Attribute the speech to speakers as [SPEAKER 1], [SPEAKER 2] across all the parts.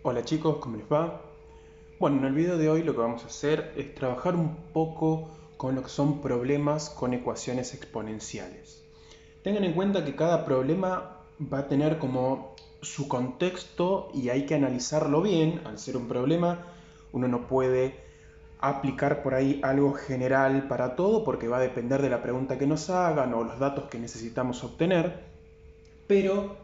[SPEAKER 1] Hola chicos, ¿cómo les va? Bueno, en el video de hoy lo que vamos a hacer es trabajar un poco con lo que son problemas con ecuaciones exponenciales. Tengan en cuenta que cada problema va a tener como su contexto y hay que analizarlo bien. Al ser un problema, uno no puede aplicar por ahí algo general para todo porque va a depender de la pregunta que nos hagan o los datos que necesitamos obtener, pero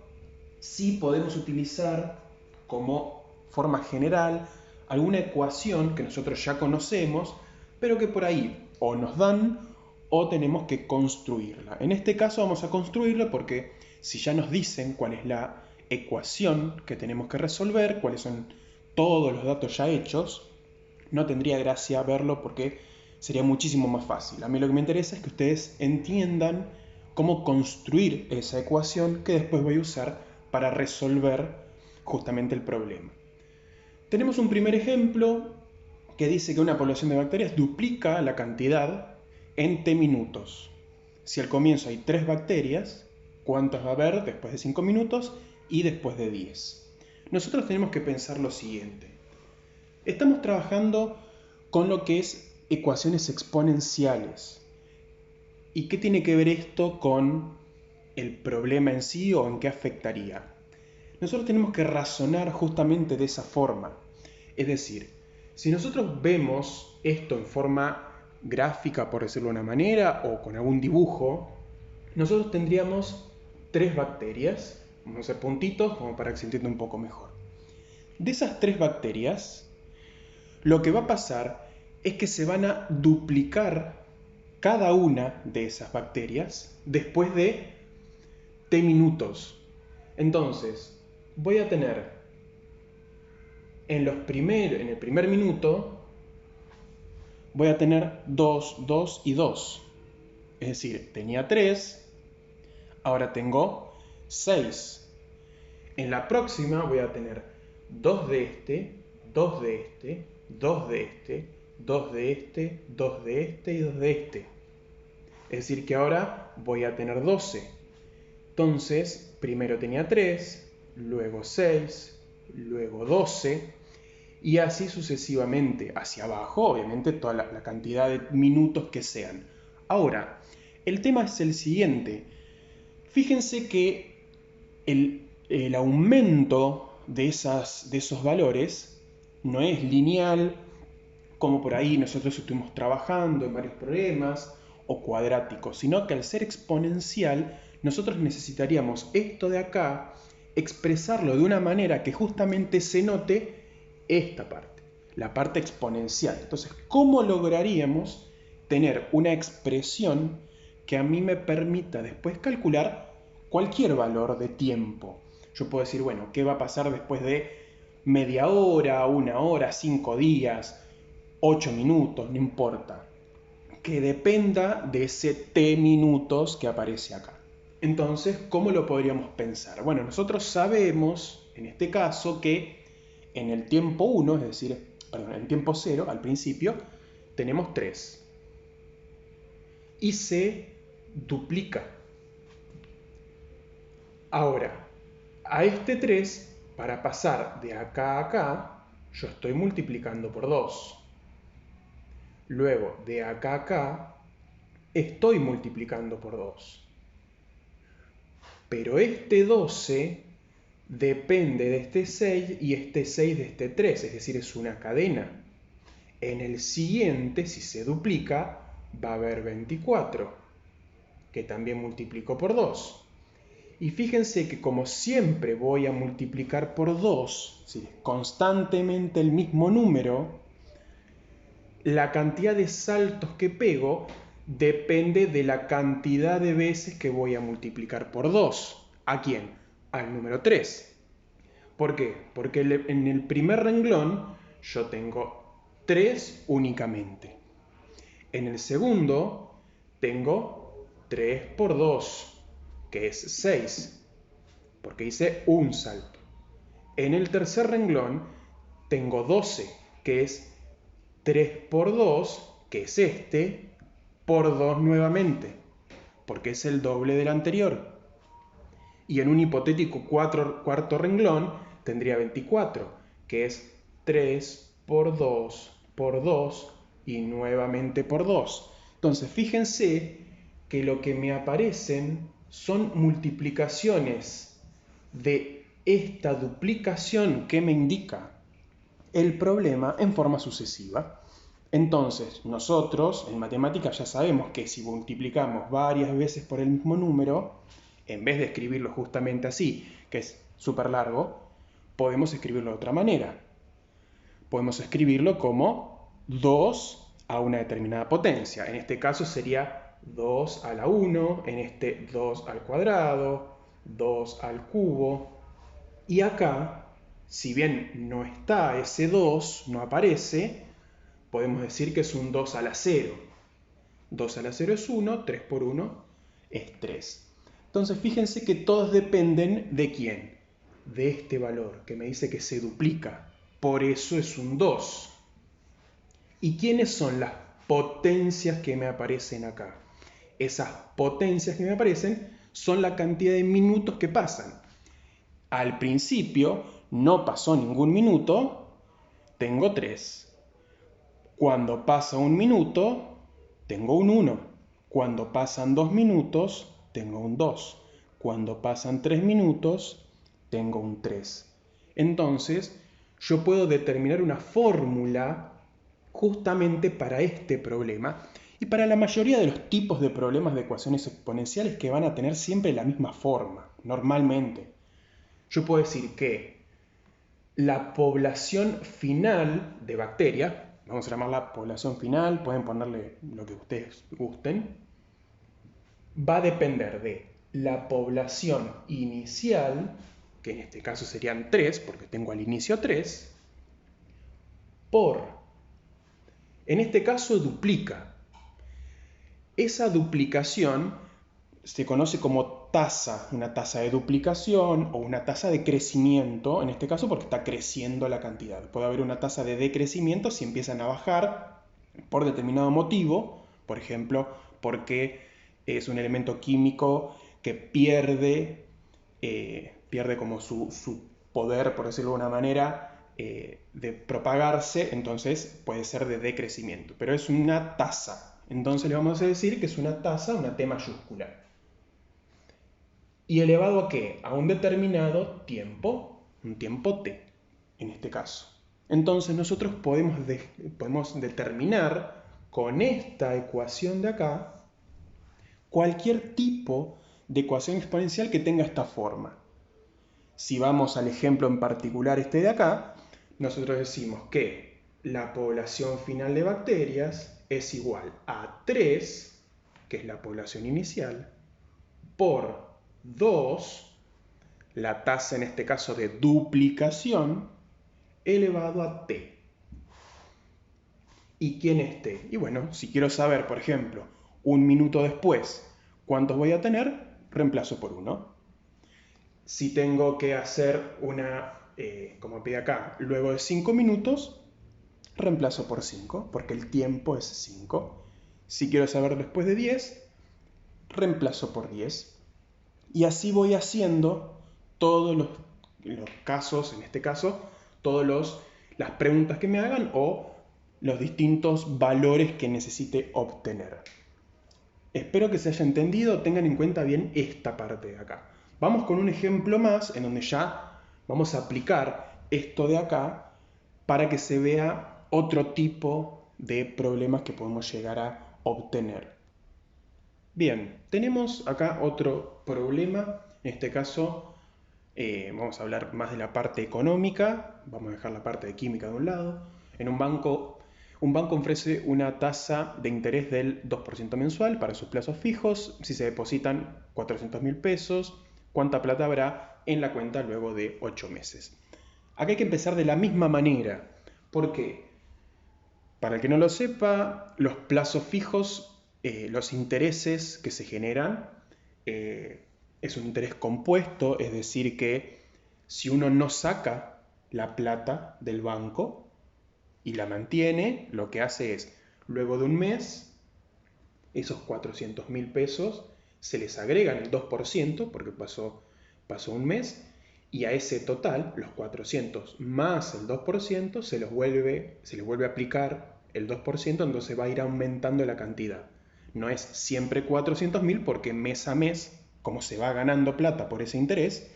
[SPEAKER 1] sí podemos utilizar como forma general alguna ecuación que nosotros ya conocemos, pero que por ahí o nos dan o tenemos que construirla. En este caso vamos a construirla porque si ya nos dicen cuál es la ecuación que tenemos que resolver, cuáles son todos los datos ya hechos, no tendría gracia verlo porque sería muchísimo más fácil. A mí lo que me interesa es que ustedes entiendan cómo construir esa ecuación que después voy a usar para resolver justamente el problema. Tenemos un primer ejemplo que dice que una población de bacterias duplica la cantidad en T minutos. Si al comienzo hay 3 bacterias, ¿cuántas va a haber después de 5 minutos y después de 10? Nosotros tenemos que pensar lo siguiente. Estamos trabajando con lo que es ecuaciones exponenciales. ¿Y qué tiene que ver esto con el problema en sí o en qué afectaría? Nosotros tenemos que razonar justamente de esa forma. Es decir, si nosotros vemos esto en forma gráfica, por decirlo de una manera, o con algún dibujo, nosotros tendríamos 3 bacterias, vamos a hacer puntitos como para que se entienda un poco mejor. De esas 3 bacterias, lo que va a pasar es que se van a duplicar cada una de esas bacterias después de T minutos. Entonces, voy a tener en el primer minuto, voy a tener 2, 2 y 2. Es decir, tenía 3, ahora tengo 6. En la próxima voy a tener 2 de este, 2 de este, 2 de este, 2 de este, 2 de este y 2 de este. Es decir, que ahora voy a tener 12. Entonces, primero tenía 3, luego 6, luego 12, y así sucesivamente, hacia abajo, obviamente, toda la cantidad de minutos que sean. Ahora, el tema es el siguiente. Fíjense que el aumento de esos valores no es lineal, como por ahí nosotros estuvimos trabajando en varios problemas, o cuadrático, sino que al ser exponencial, nosotros necesitaríamos esto de acá, expresarlo de una manera que justamente se note esta parte, la parte exponencial. Entonces, ¿cómo lograríamos tener una expresión que a mí me permita después calcular cualquier valor de tiempo? Yo puedo decir, bueno, ¿qué va a pasar después de media hora, una hora, 5 días, 8 minutos, no importa? Que dependa de ese T minutos que aparece acá. Entonces, ¿cómo lo podríamos pensar? Bueno, nosotros sabemos, en este caso, que en el tiempo 1, es decir, perdón, en el tiempo 0, al principio, tenemos 3. Y se duplica. Ahora, a este 3, para pasar de acá a acá, yo estoy multiplicando por 2. Luego, de acá a acá, estoy multiplicando por 2. Pero este 12 depende de este 6 y este 6 de este 3, es decir, es una cadena. En el siguiente, si se duplica, va a haber 24, que también multiplico por 2. Y fíjense que como siempre voy a multiplicar por 2, ¿sí?, constantemente el mismo número, la cantidad de saltos que pego depende de la cantidad de veces que voy a multiplicar por 2. ¿A quién? Al número 3. ¿Por qué? Porque en el primer renglón yo tengo 3 únicamente. En el segundo tengo 3 por 2, que es 6, porque hice un salto. En el tercer renglón tengo 12, que es 3 por 2, que es este, por 2 nuevamente, porque es el doble del anterior. Y en un hipotético cuarto renglón tendría 24, que es 3 por 2 por 2 y nuevamente por 2. Entonces, fíjense que lo que me aparecen son multiplicaciones de esta duplicación que me indica el problema en forma sucesiva. Entonces, nosotros en matemáticas ya sabemos que si multiplicamos varias veces por el mismo número, en vez de escribirlo justamente así, que es súper largo, podemos escribirlo de otra manera. Podemos escribirlo como 2 a una determinada potencia. En este caso sería 2 a la 1, en este 2 al cuadrado, 2 al cubo. Y acá, si bien no está ese 2, no aparece, podemos decir que es un 2 a la 0. 2 a la 0 es 1, 3 por 1 es 3. Entonces fíjense que todos dependen de quién, de este valor que me dice que se duplica. Por eso es un 2. ¿Y quiénes son las potencias que me aparecen acá? Esas potencias que me aparecen son la cantidad de minutos que pasan. Al principio no pasó ningún minuto, tengo 3. Cuando pasa un minuto, tengo un 1. Cuando pasan 2 minutos, tengo un 2. Cuando pasan 3 minutos, tengo un 3. Entonces, yo puedo determinar una fórmula justamente para este problema y para la mayoría de los tipos de problemas de ecuaciones exponenciales que van a tener siempre la misma forma, normalmente. Yo puedo decir que la población final de bacterias, vamos a llamarla población final, pueden ponerle lo que ustedes gusten, va a depender de la población inicial, que en este caso serían 3, porque tengo al inicio 3, por, en este caso duplica. Esa duplicación se conoce como tasa, una tasa de duplicación o una tasa de crecimiento, en este caso porque está creciendo la cantidad. Puede haber una tasa de decrecimiento si empiezan a bajar por determinado motivo, por ejemplo, porque es un elemento químico que pierde como su poder, por decirlo de una manera, de propagarse, entonces puede ser de decrecimiento. Pero es una tasa, entonces le vamos a decir que es una tasa, una T mayúscula. ¿Y elevado a qué? A un determinado tiempo, un tiempo t, en este caso. Entonces nosotros podemos determinar con esta ecuación de acá cualquier tipo de ecuación exponencial que tenga esta forma. Si vamos al ejemplo en particular este de acá, nosotros decimos que la población final de bacterias es igual a 3, que es la población inicial, por 2, la tasa en este caso de duplicación, elevado a t. ¿Y quién es t? Y bueno, si quiero saber, por ejemplo, un minuto después, ¿cuántos voy a tener? Reemplazo por 1. Si tengo que hacer como pide acá, luego de 5 minutos, reemplazo por 5, porque el tiempo es 5. Si quiero saber después de 10, reemplazo por 10. Y así voy haciendo todos los casos, en este caso, todas las preguntas que me hagan o los distintos valores que necesite obtener. Espero que se haya entendido, tengan en cuenta bien esta parte de acá. Vamos con un ejemplo más en donde ya vamos a aplicar esto de acá para que se vea otro tipo de problemas que podemos llegar a obtener. Bien, tenemos acá otro problema, en este caso vamos a hablar más de la parte económica, vamos a dejar la parte de química de un lado. En un banco ofrece una tasa de interés del 2% mensual para sus plazos fijos. Si se depositan 400.000 pesos, ¿cuánta plata habrá en la cuenta luego de 8 meses? Acá hay que empezar de la misma manera. ¿Por qué? Para el que no lo sepa, los plazos fijos, los intereses que se generan, es un interés compuesto, es decir que si uno no saca la plata del banco y la mantiene, lo que hace es, luego de un mes, esos 400.000 pesos se les agregan el 2%, porque pasó un mes, Y a ese total, los 400 más el 2%, se les vuelve a aplicar el 2%, entonces va a ir aumentando la cantidad. No es siempre 400.000 porque mes a mes, como se va ganando plata por ese interés,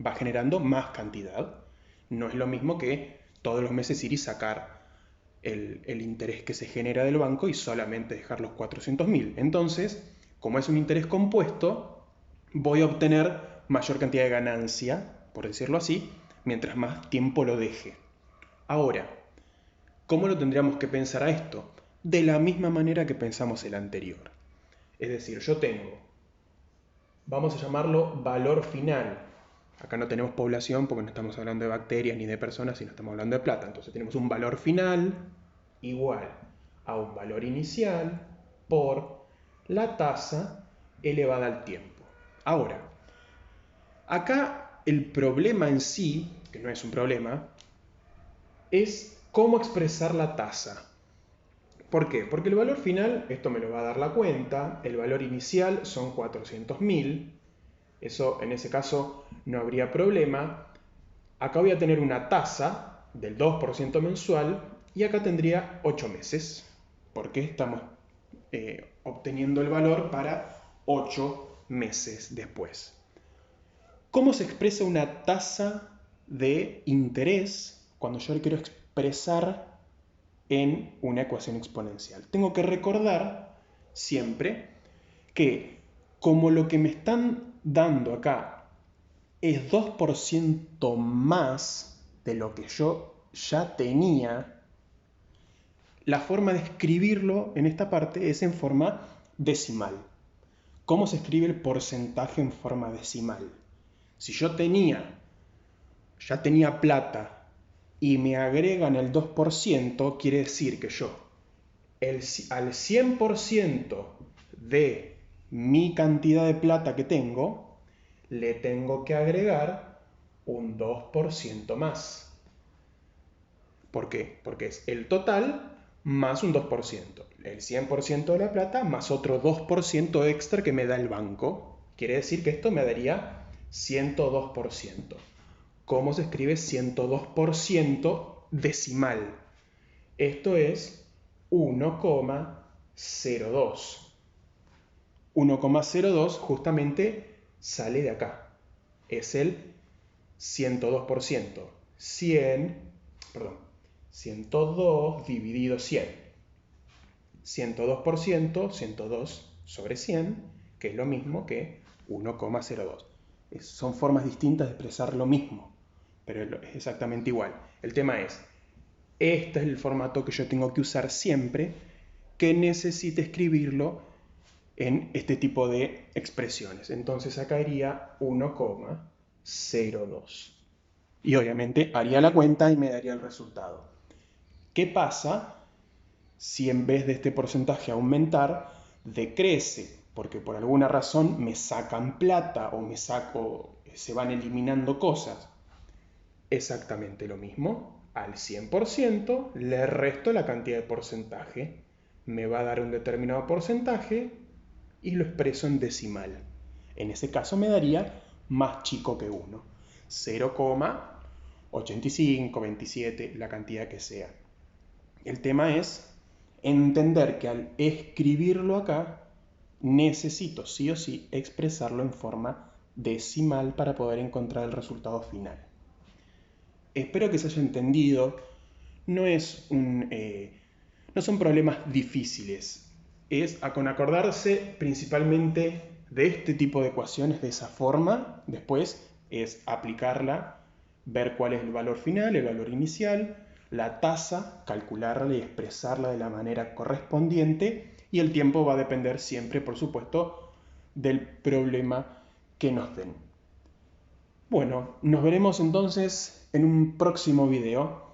[SPEAKER 1] va generando más cantidad. No es lo mismo que todos los meses ir y sacar el interés que se genera del banco y solamente dejar los 400.000. Entonces, como es un interés compuesto, voy a obtener mayor cantidad de ganancia, por decirlo así, mientras más tiempo lo deje. Ahora, ¿cómo lo tendríamos que pensar a esto? De la misma manera que pensamos el anterior. Es decir, yo tengo, vamos a llamarlo valor final. Acá no tenemos población porque no estamos hablando de bacterias ni de personas, sino estamos hablando de plata. Entonces tenemos un valor final igual a un valor inicial por la tasa elevada al tiempo. Ahora, acá el problema en sí, que no es un problema, es cómo expresar la tasa. ¿Por qué? Porque el valor final, esto me lo va a dar la cuenta, el valor inicial son 400.000, eso en ese caso no habría problema. Acá voy a tener una tasa del 2% mensual y acá tendría 8 meses, porque estamos obteniendo el valor para 8 meses después. ¿Cómo se expresa una tasa de interés cuando yo le quiero expresar en una ecuación exponencial? Tengo que recordar siempre que como lo que me están dando acá es 2% más de lo que yo ya tenía, la forma de escribirlo en esta parte es en forma decimal. ¿Cómo se escribe el porcentaje en forma decimal? Si yo ya tenía plata y me agregan el 2%, quiere decir que yo al 100% de mi cantidad de plata que tengo, le tengo que agregar un 2% más. ¿Por qué? Porque es el total más un 2%. El 100% de la plata más otro 2% extra que me da el banco. Quiere decir que esto me daría 102%. ¿Cómo se escribe 102% decimal? Esto es 1,02. 1,02 justamente sale de acá. Es el 102%. 102 dividido 100. 102%, 102 sobre 100, que es lo mismo que 1,02. Son formas distintas de expresar lo mismo, pero es exactamente igual. El tema es, este es el formato que yo tengo que usar siempre que necesite escribirlo en este tipo de expresiones. Entonces acá iría 1,02. Y obviamente haría la cuenta y me daría el resultado. ¿Qué pasa si en vez de este porcentaje aumentar, decrece? Porque por alguna razón me sacan plata o se van eliminando cosas. Exactamente lo mismo. Al 100% le resto la cantidad de porcentaje. Me va a dar un determinado porcentaje y lo expreso en decimal. En ese caso me daría más chico que 1. 0,85, 27, la cantidad que sea. El tema es entender que al escribirlo acá, necesito sí o sí expresarlo en forma decimal para poder encontrar el resultado final. Espero que se haya entendido. No son problemas difíciles. Es con acordarse principalmente de este tipo de ecuaciones de esa forma. Después es aplicarla, ver cuál es el valor final, el valor inicial, la tasa, calcularla y expresarla de la manera correspondiente. Y el tiempo va a depender siempre, por supuesto, del problema que nos den. Bueno, nos veremos entonces en un próximo video.